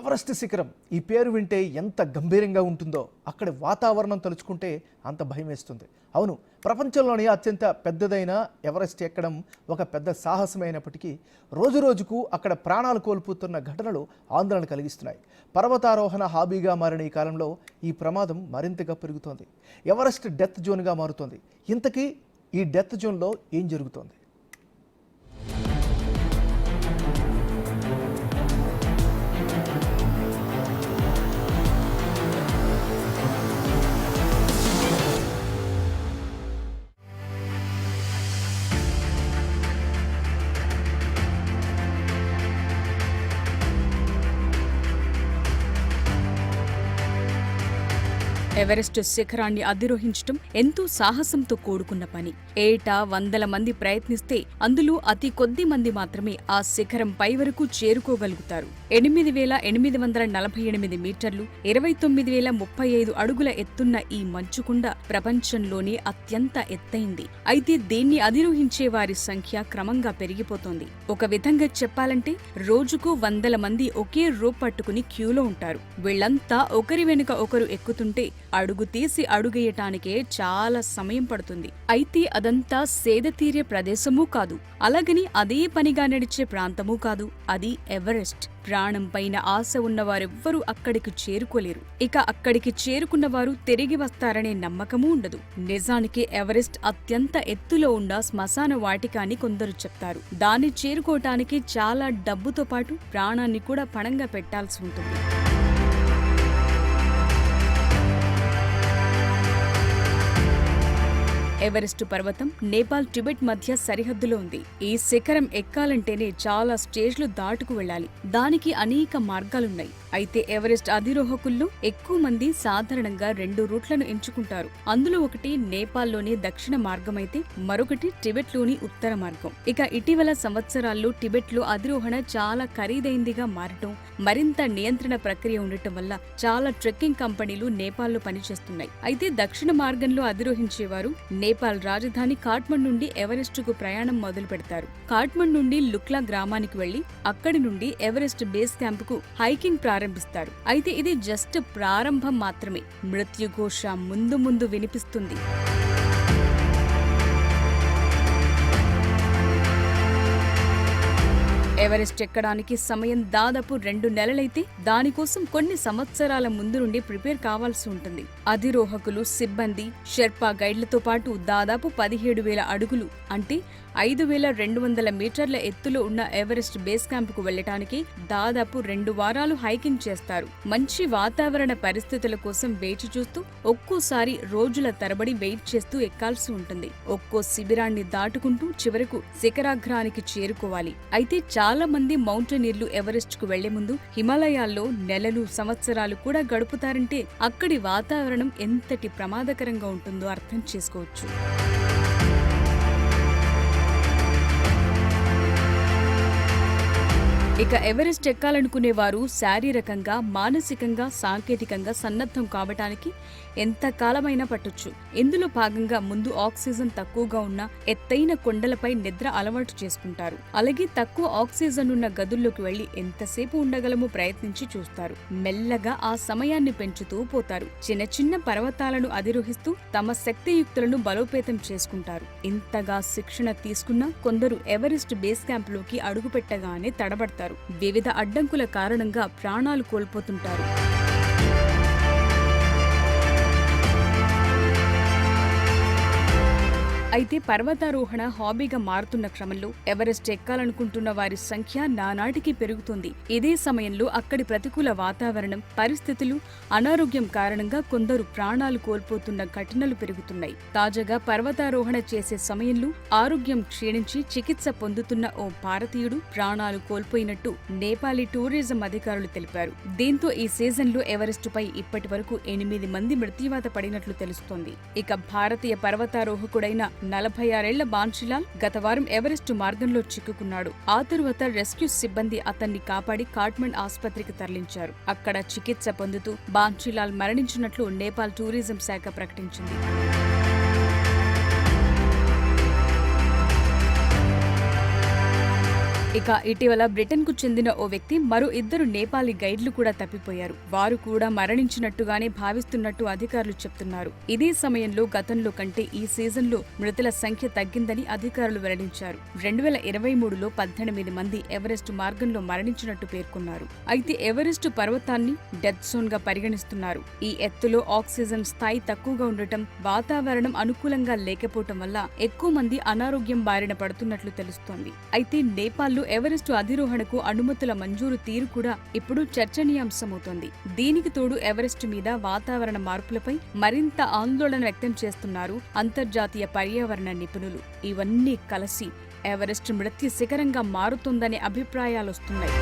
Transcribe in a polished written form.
Everest శిఖరం ఈ పేరు వింటే ఎంత గంభీరంగా ఉంటుందో అక్కడి వాతావరణం తలుచుకుంటే అంత భయం వేస్తుంది. అవును, ప్రపంచంలోని అత్యంత పెద్దదైన ఎవరెస్ట్ ఎక్కడం ఒక పెద్ద సాహసమైనప్పటికీ రోజురోజుకు అక్కడ ప్రాణాలు కోల్పోతున్న ఘటనలు ఆందోళన కలిగిస్తున్నాయి. పర్వతారోహణ హాబీగా మారిన ఈ కాలంలో ఈ ప్రమాదం మరింతగా పెరుగుతోంది. ఎవరెస్ట్ డెత్ జోన్గా మారుతోంది. ఇంతకీ ఈ డెత్ జోన్లో ఏం జరుగుతోంది? ఎవరెస్ట్ శిఖరాన్ని అధిరోహించటం ఎంతో సాహసంతో కూడుకున్న పని. ఏటా వందల మంది ప్రయత్నిస్తే అందులో అతి కొద్ది మంది మాత్రమే ఆ శిఖరం పై వరకు చేరుకోగలుగుతారు. 8,848 మీటర్లు, 29,035 అడుగుల ఎత్తున్న ఈ మంచుకుండ ప్రపంచంలోనే అత్యంత ఎత్తైంది. అయితే దీన్ని అధిరోహించే వారి సంఖ్య క్రమంగా పెరిగిపోతోంది. ఒక విధంగా చెప్పాలంటే రోజుకు వందల మంది ఒకే రోప్ పట్టుకుని క్యూలో ఉంటారు. వీళ్లంతా ఒకరి వెనుక ఒకరు ఎక్కుతుంటే అడుగు తీసి అడుగేయటానికే చాలా సమయం పడుతుంది. అయితే అదంతా సేదతీరే ప్రదేశమూ కాదు, అలాగని అదే పనిగా నడిచే ప్రాంతమూ కాదు. అది ఎవరెస్ట్. ప్రాణం పైన ఆశ ఉన్నవారెవ్వరూ అక్కడికి చేరుకోలేరు. ఇక అక్కడికి చేరుకున్నవారు తిరిగి వస్తారనే నమ్మకమూ ఉండదు. నిజానికి ఎవరెస్ట్ అత్యంత ఎత్తులో ఉన్న శ్మశాన వాటిక అని కొందరు చెప్తారు. దాన్ని చేరుకోవటానికి చాలా డబ్బుతో పాటు ప్రాణాన్ని కూడా పణంగా పెట్టాల్సి ఉంటుంది. ఎవరెస్ట్ పర్వతం నేపాల్, టిబెట్ మధ్య సరిహద్దులో ఉంది. ఈ శిఖరం ఎక్కాలంటేనే చాలా స్టేజ్లు దాటుకు వెళ్లాలి. దానికి అనేక మార్గాలున్నాయి. అయితే ఎవరెస్ట్ అధిరోహకుల్లో ఎక్కువ మంది సాధారణంగా 2 రూట్లను ఎంచుకుంటారు. అందులో ఒకటి నేపాల్లోని దక్షిణ మార్గమైతే మరొకటి టిబెట్లోని ఉత్తర మార్గం. ఇక ఇటీవల సంవత్సరాల్లో టిబెట్లో అధిరోహణ చాలా ఖరీదైందిగా మారటం, మరింత నియంత్రణ ప్రక్రియ ఉండటం వల్ల చాలా ట్రెక్కింగ్ కంపెనీలు నేపాల్లో పనిచేస్తున్నాయి. అయితే దక్షిణ మార్గంలో అధిరోహించేవారు నేపాల్ రాజధాని కాఠ్మండు నుండి ఎవరెస్టుకు ప్రయాణం మొదలు పెడతారు. కాఠ్మండు నుండి లుక్లా గ్రామానికి వెళ్లి అక్కడి నుండి ఎవరెస్ట్ బేస్ క్యాంపుకు హైకింగ్ ప్రారంభిస్తారు. అయితే ఇది జస్ట్ ప్రారంభం మాత్రమే. మృత్యుఘోష ముందు ముందు వినిపిస్తుంది. ఎవరెస్ట్ ఎక్కడానికి సమయం దాదాపు 2 నెలలైతే దానికోసం కొన్ని సంవత్సరాల ముందు నుండి ప్రిపేర్ కావాల్సి ఉంటుంది. అధిరోహకులు, సిబ్బంది, షెర్పా గైడ్లతో పాటు దాదాపు 17,000 అడుగులు అంటే 5,200 మీటర్ల ఎత్తులో ఉన్న ఎవరెస్ట్ బేస్ క్యాంపుకు వెళ్లటానికి దాదాపు 2 వారాలు హైకింగ్ చేస్తారు. మంచి వాతావరణ పరిస్థితుల కోసం వేచి చూస్తూ ఒక్కోసారి రోజుల తరబడి వెయిట్ చేస్తూ ఎక్కాల్సి ఉంటుంది. ఒక్కో శిబిరాన్ని దాటుకుంటూ చివరకు శిఖరాగ్రానికి చేరుకోవాలి. అయితే చాలా మంది మౌంటైనీర్లు ఎవరెస్ట్ కు వెళ్లే ముందు హిమాలయాల్లో నెలలు, సంవత్సరాలు కూడా గడుపుతారంటే అక్కడి వాతావరణం ఎంతటి ప్రమాదకరంగా ఉంటుందో అర్థం చేసుకోవచ్చు. ఇక ఎవరెస్ట్ ఎక్కాలనుకునేవారు శారీరకంగా, మానసికంగా, సాంకేతికంగా సన్నద్ధం కావటానికి ఎంత కాలమైనా పట్టొచ్చు. ఇందులో భాగంగా ముందు ఆక్సిజన్ తక్కువగా ఉన్న ఎత్తైన కొండలపై నిద్ర అలవాటు చేసుకుంటారు. అలాగే తక్కువ ఆక్సిజన్ ఉన్న గదుల్లోకి వెళ్లి ఎంతసేపు ఉండగలమో ప్రయత్నించి చూస్తారు. మెల్లగా ఆ సమయాన్ని పెంచుతూ పోతారు. చిన్న చిన్న పర్వతాలను అధిరోహిస్తూ తమ శక్తియుక్తులను బలోపేతం చేసుకుంటారు. ఇంతగా శిక్షణ తీసుకున్న కొందరు ఎవరెస్ట్ బేస్ క్యాంపులోకి అడుగుపెట్టగానే తడబడతారు. వివిధ అడ్డంకుల కారణంగా ప్రాణాలు కోల్పోతుంటారు. అయితే పర్వతారోహణ హాబీగా మారుతున్న క్రమంలో ఎవరెస్ట్ ఎక్కాలనుకుంటున్న వారి సంఖ్య నానాటికి పెరుగుతుంది. ఇదే సమయంలో అక్కడి ప్రతికూల వాతావరణం, పరిస్థితులు, అనారోగ్యం కారణంగా కొందరు ప్రాణాలు కోల్పోతున్న ఘటనలు పెరుగుతున్నాయి. తాజాగా పర్వతారోహణ చేసే సమయంలో ఆరోగ్యం క్షీణించి చికిత్స పొందుతున్న ఓ భారతీయుడు ప్రాణాలు కోల్పోయినట్టు నేపాలీ టూరిజం అధికారులు తెలిపారు. దీంతో ఈ సీజన్లో ఎవరెస్టుపై ఇప్పటి వరకు 8 మంది మృత్యువాత పడినట్లు తెలుస్తోంది. ఇక భారతీయ పర్వతారోహకుడైన 46 ఏళ్ల బాన్షిలాల్ గత వారం ఎవరెస్టు మార్గంలో చిక్కుకున్నాడు. ఆ తరువాత రెస్క్యూ సిబ్బంది అతన్ని కాపాడి కాఠ్మండ్ ఆసుపత్రికి తరలించారు. అక్కడ చికిత్స పొందుతూ బాన్షిలాల్ మరణించినట్లు నేపాల్ టూరిజం శాఖ ప్రకటించింది. ఇక ఇటీవల బ్రిటన్ కు చెందిన ఓ వ్యక్తి మరో 2 నేపాలీ గైడ్లు కూడా తప్పిపోయారు. వారు కూడా మరణించినట్టుగానే భావిస్తున్నట్టు అధికారులు చెప్తున్నారు. ఇదే సమయంలో గతంలో కంటే ఈ సీజన్లో మృతుల సంఖ్య తగ్గిందని అధికారులు వెల్లడించారు. 2023లో 18 మంది ఎవరెస్ట్ మార్గంలో మరణించినట్టు పేర్కొన్నారు. అయితే ఎవరెస్ట్ పర్వతాన్ని డెత్ జోన్ గా పరిగణిస్తున్నారు. ఈ ఎత్తులో ఆక్సిజన్ స్థాయి తక్కువగా ఉండటం, వాతావరణం అనుకూలంగా లేకపోవటం వల్ల ఎక్కువ మంది అనారోగ్యం బారిన పడుతున్నట్లు తెలుస్తోంది. అయితే నేపాల్ ఎవరెస్టు అధిరోహణకు అనుమతుల మంజూరు తీరు కూడా ఇప్పుడు చర్చనీయాంశమవుతోంది. దీనికి తోడు ఎవరెస్టు మీద వాతావరణ మార్పులపై మరింత ఆందోళన వ్యక్తం చేస్తున్నారు అంతర్జాతీయ పర్యావరణ నిపుణులు. ఇవన్నీ కలిసి ఎవరెస్ట్ మృత్యు శిఖరంగా మారుతోందనే అభిప్రాయాలొస్తున్నాయి.